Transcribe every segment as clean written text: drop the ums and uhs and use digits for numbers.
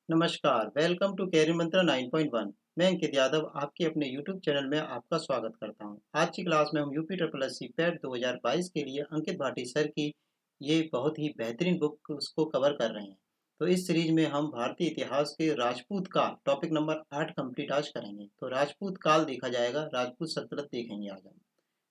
नमस्कार, welcome to career मंत्रा 9.1। मैं अंकित यादव आपके अपने यूट्यूब चैनल में आपका स्वागत करता हूं। आज की क्लास में हम UP triple S C PET 2022 के लिए अंकित भाटी सर की ये बहुत ही बेहतरीन बुक उसको कवर कर रहे हैं। तो इस सीरीज में हम भारतीय इतिहास के राजपूत काल टॉपिक नंबर 8 कंप्लीट आज करेंगे। तो राजपूत काल देखा जाएगा, राजपूत सल्तनत देखेंगे आज हम।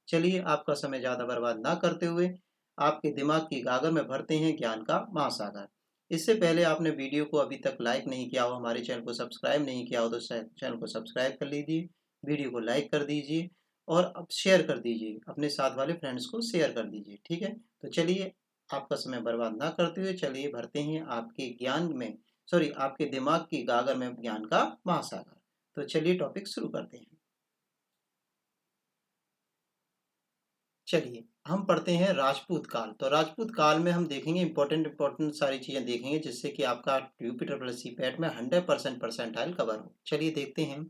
चलिए आपका समय ज़्यादा बर्बाद ना करते हुए आपके दिमाग की गागर में भरते हैं ज्ञान का महासागर। इससे पहले आपने वीडियो को अभी तक लाइक नहीं किया हो, हमारे चैनल को सब्सक्राइब नहीं किया हो तो चैनल को सब्सक्राइब कर लीजिए, वीडियो को लाइक कर दीजिए और अब शेयर कर दीजिए, अपने साथ वाले फ्रेंड्स को शेयर कर दीजिए। ठीक है, तो चलिए आपका समय बर्बाद ना करते हुए चलिए भरते हैं आपके ज्ञान में आपके दिमाग की गागर में ज्ञान का महासागर। तो चलिए टॉपिक शुरू करते हैं। चलिए हम पढ़ते हैं राजपूत काल। तो राजपूत काल में हम देखेंगे इंपॉर्टेंट सारी चीज़ें देखेंगे जिससे कि आपका UP triple S C PET में 100% परसेंटाइल कवर हो। चलिए देखते हैं।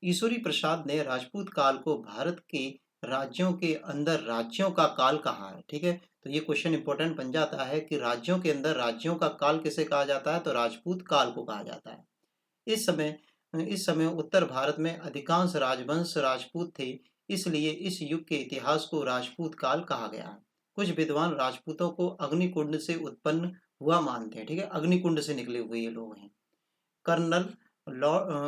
ईश्वरी प्रसाद ने राजपूत काल को भारत के राज्यों के अंदर राज्यों का काल कहा है। ठीक है, तो ये क्वेश्चन इंपॉर्टेंट बन जाता है कि राज्यों के अंदर राज्यों का काल किसे कहा जाता है, तो राजपूत काल को कहा जाता है। इस समय इस समय उत्तर भारत में अधिकांश राजवंश राजपूत थे, इसलिए इस युग के इतिहास को राजपूत काल कहा गया है। कुछ विद्वान राजपूतों को अग्निकुंड से उत्पन्न हुआ मानते हैं। ठीक है, अग्निकुंड से निकले हुए ये लोग हैं।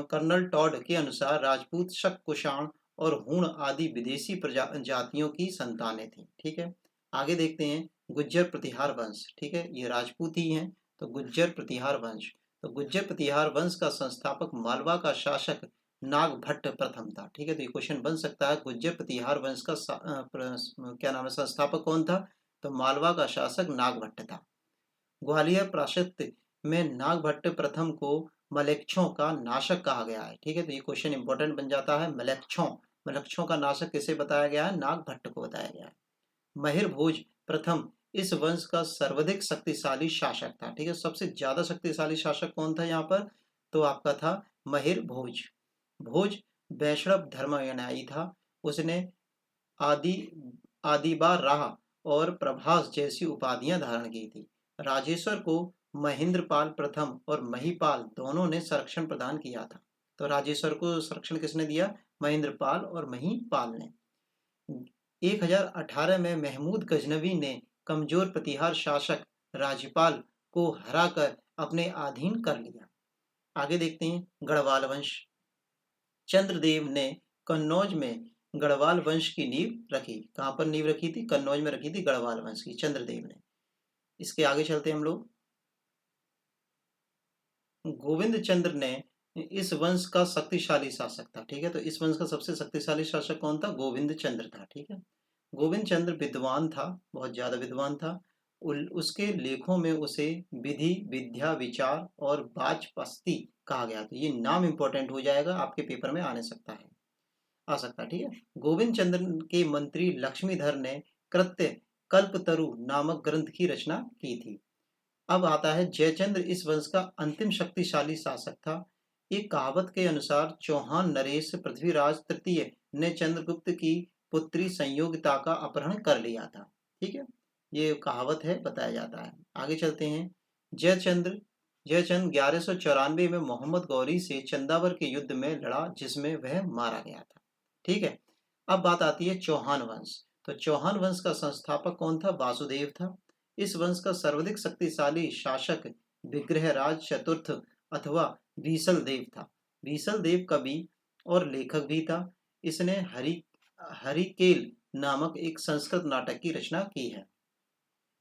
कर्नल टॉड के अनुसार राजपूत शक, कुषाण और हूण आदि विदेशी जातियों की संतानें थी। ठीक है, आगे देखते हैं। गुज्जर प्रतिहार वंश, ठीक है, ये राजपूत ही हैं। तो गुज्जर प्रतिहार वंश, तो गुज्जर प्रतिहार वंश का संस्थापक मालवा का शासक नागभट्ट प्रथम था। ठीक है, तो ये क्वेश्चन बन सकता है गुज्जर प्रतिहार वंश का क्या नाम है, संस्थापक कौन था, तो मालवा का शासक नागभट्ट था। ग्वालियर प्राशस्त्य में नागभट्ट प्रथम को मलेच्छों का नाशक कहा गया है। ठीक है, तो ये क्वेश्चन इंपॉर्टेंट बन जाता है। मलेच्छों का नाशक किसे बताया गया है, नागभट्ट को बताया गया है। महिर भोज प्रथम इस वंश का सर्वाधिक शक्तिशाली शासक था। ठीक है, सबसे ज्यादा शक्तिशाली शासक कौन था यहाँ पर, तो आपका था महिर भोज। भोज वैष्णव धर्मानुयायी था। उसने आदि आदिबा राह और प्रभास जैसी उपाधियां धारण की थी। राजेश्वर को महेंद्रपाल प्रथम और महीपाल दोनों ने संरक्षण प्रदान किया था। तो राजेश्वर को संरक्षण किसने दिया, महेंद्रपाल और महीपाल ने। 1018 में महमूद गजनवी ने कमजोर प्रतिहार शासक राजपाल को हराकर अपने अधीन कर लिया। आगे देखते हैं। गढ़वाल वंश, चंद्रदेव ने कन्नौज में गढ़वाल वंश की नींव रखी। कहाँ पर नींव रखी थी, कन्नौज में रखी थी गढ़वाल वंश की, चंद्रदेव ने। इसके आगे चलते हैं हम लोग। गोविंद चंद्र ने इस वंश का शक्तिशाली शासक था। ठीक है, तो इस वंश का सबसे शक्तिशाली शासक कौन था, गोविंद चंद्र था। ठीक है, गोविंद चंद्र विद्वान था, बहुत ज्यादा विद्वान था। उसके लेखों में उसे विधि, विद्या, विचार और वाचस्पति कहा गया। तो ये नाम इंपॉर्टेंट हो जाएगा, आपके पेपर में आ सकता है। ठीक है, गोविंद चंद्र के मंत्री लक्ष्मीधर ने कृत्य कल्पतरु नामक ग्रंथ की रचना की थी। अब आता है जयचंद्र इस वंश का अंतिम शक्तिशाली शासक था। एक कहावत के अनुसार चौहान नरेश पृथ्वीराज तृतीय ने चंद्रगुप्त की पुत्री संयोगिता का अपहरण कर लिया था। ठीक है, ये कहावत है, बताया जाता है। आगे चलते हैं। जयचंद्र जयचंद 1194 में मोहम्मद गौरी से चंदावर के युद्ध में लड़ा, जिसमें वह मारा गया था। ठीक है, अब बात आती है चौहान वंश। तो चौहान वंश का संस्थापक कौन था, वासुदेव था। इस वंश का सर्वाधिक शक्तिशाली शासक विग्रहराज चतुर्थ अथवा बीसल देव था। बीसल देव कवि और लेखक भी था। इसने हरिकेल नामक एक संस्कृत नाटक की रचना की है।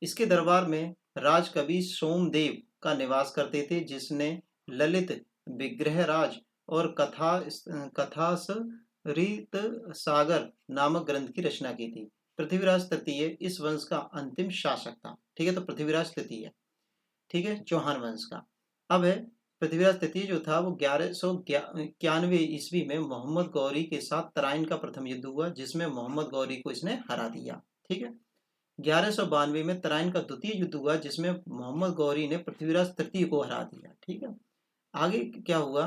इसके दरबार में राजकवि सोमदेव का निवास करते थे, जिसने ललित, विग्रहराज और कथासरित सागर नामक ग्रंथ की रचना की थी। पृथ्वीराज तृतीय इस वंश का अंतिम शासक था। ठीक है, तो पृथ्वीराज तृतीय, ठीक है, चौहान वंश का। अब है पृथ्वीराज तृतीय जो था वो 1191 ईस्वी में मोहम्मद गौरी के साथ तराइन का प्रथम युद्ध हुआ, जिसमें मोहम्मद गौरी को इसने हरा दिया। ठीक है, 1192 में तराइन का द्वितीय युद्ध हुआ, जिसमें मोहम्मद गौरी ने पृथ्वीराज तृतीय को हरा दिया। ठीक है, आगे क्या हुआ।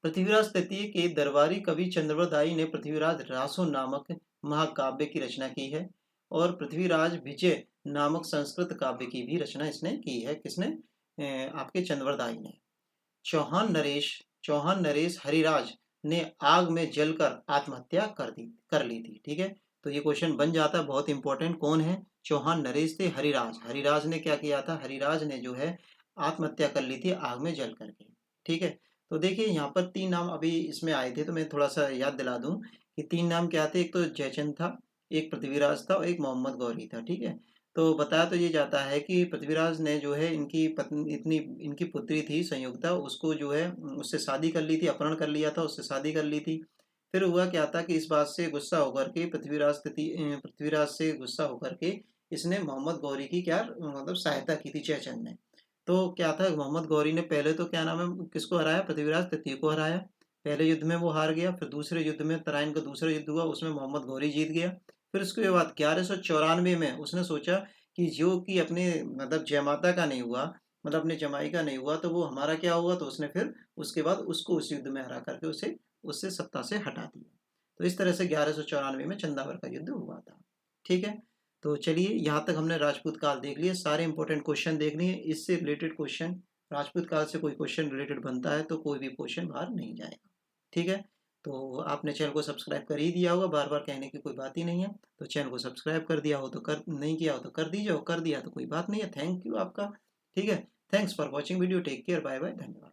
पृथ्वीराज तृतीय के दरबारी कवि चंद्रवरदायी ने पृथ्वीराज रासो नामक महाकाव्य की रचना की है और पृथ्वीराज विजय नामक संस्कृत काव्य की भी रचना इसने की है। किसने, आपके चंद्रवरदायी ने। चौहान नरेश हरिराज ने आग में जलकर आत्महत्या कर ली थी। ठीक है, तो ये क्वेश्चन बन जाता है, बहुत इंपॉर्टेंट। कौन है? चौहान नरेश थे हरिराज। हरिराज ने क्या किया था? हरिराज ने जो है आत्महत्या कर ली थी आग में जल करके। ठीक है, तो देखिए यहाँ पर 3 नाम अभी इसमें आए थे, तो मैं थोड़ा सा याद दिला दूं कि 3 नाम क्या थे। एक तो जयचंद था, एक पृथ्वीराज था और एक मोहम्मद गौरी था। ठीक है, तो बताया तो ये जाता है कि पृथ्वीराज ने जो है इनकी पत्नी, इतनी इनकी पुत्री थी संयुक्ता, उसको जो है उससे शादी कर ली थी, अपहरण कर लिया था, उससे शादी कर ली थी। फिर हुआ क्या था कि इस बात से गुस्सा होकर के पृथ्वीराज से गुस्सा होकर के इसने मोहम्मद गौरी की क्या मतलब सहायता की थी जयचंद ने। तो क्या था, मोहम्मद गौरी ने पहले तो क्या नाम है किसको हराया? पृथ्वीराज तृतीय को हराया। पहले युद्ध में वो हार गया, फिर दूसरे युद्ध में तराइन का दूसरा युद्ध हुआ, उसमें मोहम्मद गौरी जीत गया। फिर उसके बाद 1194 में उसने सोचा कि जो कि अपने मतलब जयमाता का नहीं हुआ, मतलब अपने जमाई का नहीं हुआ, तो वो हमारा क्या हुआ, तो उसने फिर उसके बाद उसको उस युद्ध में हरा करके उसे उससे सत्ता से हटा दिया। तो इस तरह से 1194 में चंदावर का युद्ध हुआ था। ठीक है, तो चलिए यहाँ तक हमने राजपूत काल देख लिए, सारे इंपॉर्टेंट क्वेश्चन देख लिए। इससे रिलेटेड क्वेश्चन, राजपूत काल से कोई क्वेश्चन रिलेटेड बनता है तो कोई भी क्वेश्चन बाहर नहीं जाएगा। ठीक है, तो आपने चैनल को सब्सक्राइब कर ही दिया होगा, बार बार कहने की कोई बात ही नहीं है। तो चैनल को सब्सक्राइब कर दिया हो तो कर, नहीं किया हो तो कर दीजिए, और कर दिया तो कोई बात नहीं है। थैंक यू आपका। ठीक है, thanks for watching video, take care, bye bye, धन्यवाद।